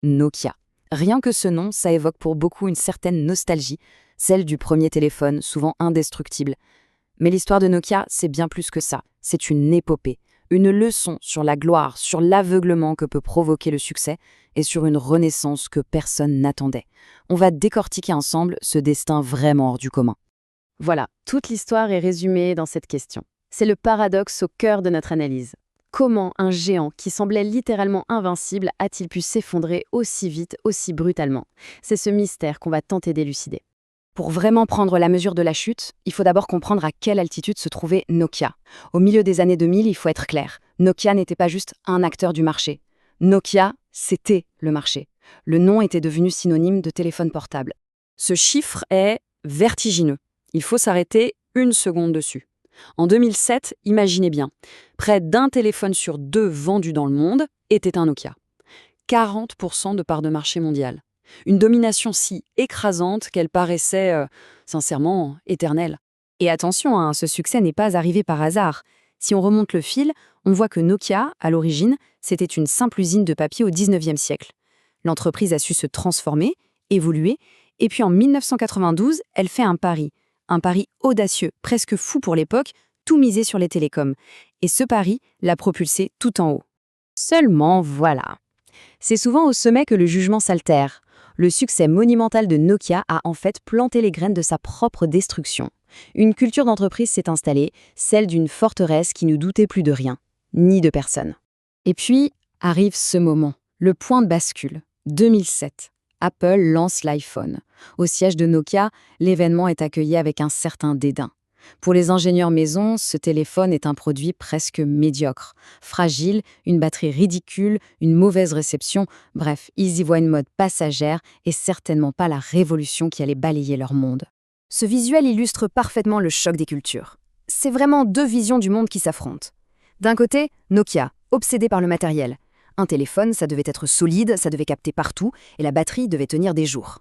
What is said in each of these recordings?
Nokia. Rien que ce nom, ça évoque pour beaucoup une certaine nostalgie, celle du premier téléphone, souvent indestructible. Mais l'histoire de Nokia, c'est bien plus que ça. C'est une épopée, une leçon sur la gloire, sur l'aveuglement que peut provoquer le succès et sur une renaissance que personne n'attendait. On va décortiquer ensemble ce destin vraiment hors du commun. Voilà, toute l'histoire est résumée dans cette question. C'est le paradoxe au cœur de notre analyse. Comment un géant qui semblait littéralement invincible a-t-il pu s'effondrer aussi vite, aussi brutalement? C'est ce mystère qu'on va tenter d'élucider. Pour vraiment prendre la mesure de la chute, il faut d'abord comprendre à quelle altitude se trouvait Nokia. Au milieu des années 2000, il faut être clair, Nokia n'était pas juste un acteur du marché. Nokia, c'était le marché. Le nom était devenu synonyme de téléphone portable. Ce chiffre est vertigineux. Il faut s'arrêter une seconde dessus. En 2007, imaginez bien, près d'un téléphone sur deux vendu dans le monde était un Nokia. 40% de part de marché mondiale. Une domination si écrasante qu'elle paraissait, sincèrement, éternelle. Et attention, hein, ce succès n'est pas arrivé par hasard. Si on remonte le fil, on voit que Nokia, à l'origine, c'était une simple usine de papier au 19e siècle. L'entreprise a su se transformer, évoluer, et puis en 1992, elle fait un pari audacieux, presque fou pour l'époque, tout misé sur les télécoms. Et ce pari l'a propulsé tout en haut. Seulement voilà. C'est souvent au sommet que le jugement s'altère. Le succès monumental de Nokia a en fait planté les graines de sa propre destruction. Une culture d'entreprise s'est installée, celle d'une forteresse qui ne doutait plus de rien, ni de personne. Et puis arrive ce moment, le point de bascule, 2007. Apple lance l'iPhone. Au siège de Nokia, l'événement est accueilli avec un certain dédain. Pour les ingénieurs maison, ce téléphone est un produit presque médiocre. Fragile, une batterie ridicule, une mauvaise réception, bref, ils y voient une mode passagère et certainement pas la révolution qui allait balayer leur monde. Ce visuel illustre parfaitement le choc des cultures. C'est vraiment deux visions du monde qui s'affrontent. D'un côté, Nokia, obsédé par le matériel. Un téléphone, ça devait être solide, ça devait capter partout, et la batterie devait tenir des jours.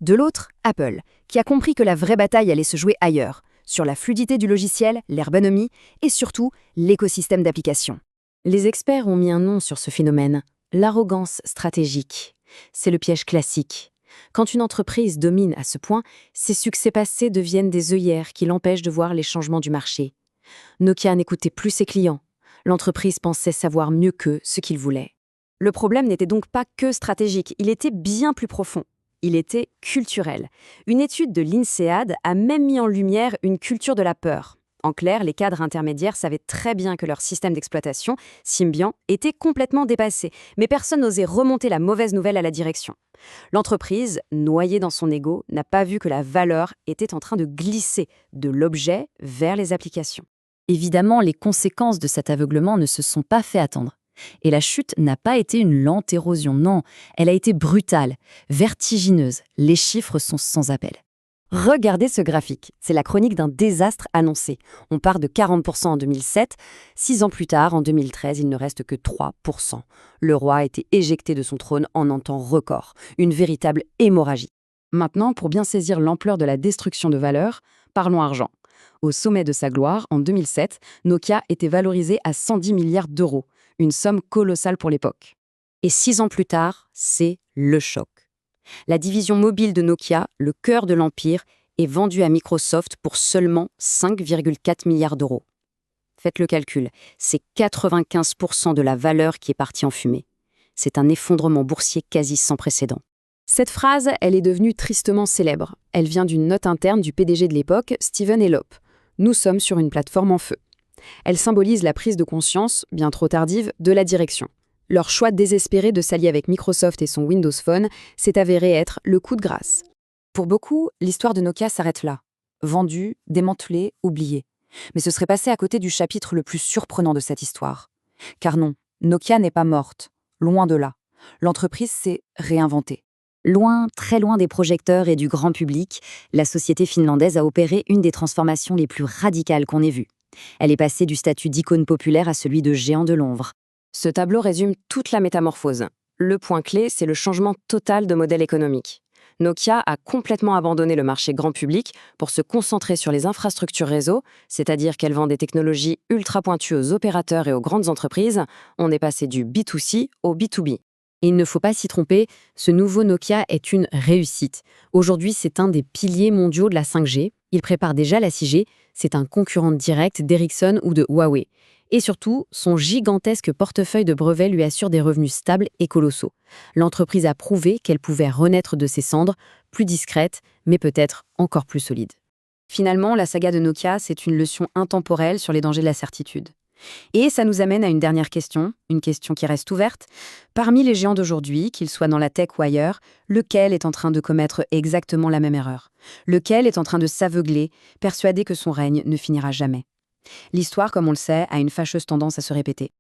De l'autre, Apple, qui a compris que la vraie bataille allait se jouer ailleurs, sur la fluidité du logiciel, l'ergonomie et surtout l'écosystème d'applications. Les experts ont mis un nom sur ce phénomène, l'arrogance stratégique. C'est le piège classique. Quand une entreprise domine à ce point, ses succès passés deviennent des œillères qui l'empêchent de voir les changements du marché. Nokia n'écoutait plus ses clients. L'entreprise pensait savoir mieux qu'eux ce qu'ils voulaient. Le problème n'était donc pas que stratégique, il était bien plus profond. Il était culturel. Une étude de l'INSEAD a même mis en lumière une culture de la peur. En clair, les cadres intermédiaires savaient très bien que leur système d'exploitation, Symbian, était complètement dépassé, mais personne n'osait remonter la mauvaise nouvelle à la direction. L'entreprise, noyée dans son ego, n'a pas vu que la valeur était en train de glisser de l'objet vers les applications. Évidemment, les conséquences de cet aveuglement ne se sont pas fait attendre. Et la chute n'a pas été une lente érosion, non, elle a été brutale, vertigineuse, les chiffres sont sans appel. Regardez ce graphique, c'est la chronique d'un désastre annoncé. On part de 40% en 2007, 6 ans plus tard, en 2013, il ne reste que 3%. Le roi a été éjecté de son trône en un temps record, une véritable hémorragie. Maintenant, pour bien saisir l'ampleur de la destruction de valeur, parlons argent. Au sommet de sa gloire, en 2007, Nokia était valorisé à 110 milliards d'euros. Une somme colossale pour l'époque. Et 6 ans plus tard, c'est le choc. La division mobile de Nokia, le cœur de l'empire, est vendue à Microsoft pour seulement 5,4 milliards d'euros. Faites le calcul, c'est 95% de la valeur qui est partie en fumée. C'est un effondrement boursier quasi sans précédent. Cette phrase, elle est devenue tristement célèbre. Elle vient d'une note interne du PDG de l'époque, Stephen Elop. Nous sommes sur une plateforme en feu. Elle symbolise la prise de conscience, bien trop tardive, de la direction. Leur choix désespéré de s'allier avec Microsoft et son Windows Phone s'est avéré être le coup de grâce. Pour beaucoup, l'histoire de Nokia s'arrête là. Vendu, démantelé, oublié. Mais ce serait passé à côté du chapitre le plus surprenant de cette histoire. Car non, Nokia n'est pas morte. Loin de là. L'entreprise s'est réinventée. Loin, très loin des projecteurs et du grand public, la société finlandaise a opéré une des transformations les plus radicales qu'on ait vues. Elle est passée du statut d'icône populaire à celui de géant de l'ombre. Ce tableau résume toute la métamorphose. Le point clé, c'est le changement total de modèle économique. Nokia a complètement abandonné le marché grand public pour se concentrer sur les infrastructures réseau, c'est-à-dire qu'elle vend des technologies ultra pointues aux opérateurs et aux grandes entreprises. On est passé du B2C au B2B. Et il ne faut pas s'y tromper, ce nouveau Nokia est une réussite. Aujourd'hui, c'est un des piliers mondiaux de la 5G. Il prépare déjà la 6G, c'est un concurrent direct d'Ericsson ou de Huawei. Et surtout, son gigantesque portefeuille de brevets lui assure des revenus stables et colossaux. L'entreprise a prouvé qu'elle pouvait renaître de ses cendres, plus discrète, mais peut-être encore plus solide. Finalement, la saga de Nokia, c'est une leçon intemporelle sur les dangers de la certitude. Et ça nous amène à une dernière question, une question qui reste ouverte. Parmi les géants d'aujourd'hui, qu'ils soient dans la tech ou ailleurs, lequel est en train de commettre exactement la même erreur? Lequel est en train de s'aveugler, persuadé que son règne ne finira jamais? L'histoire, comme on le sait, a une fâcheuse tendance à se répéter.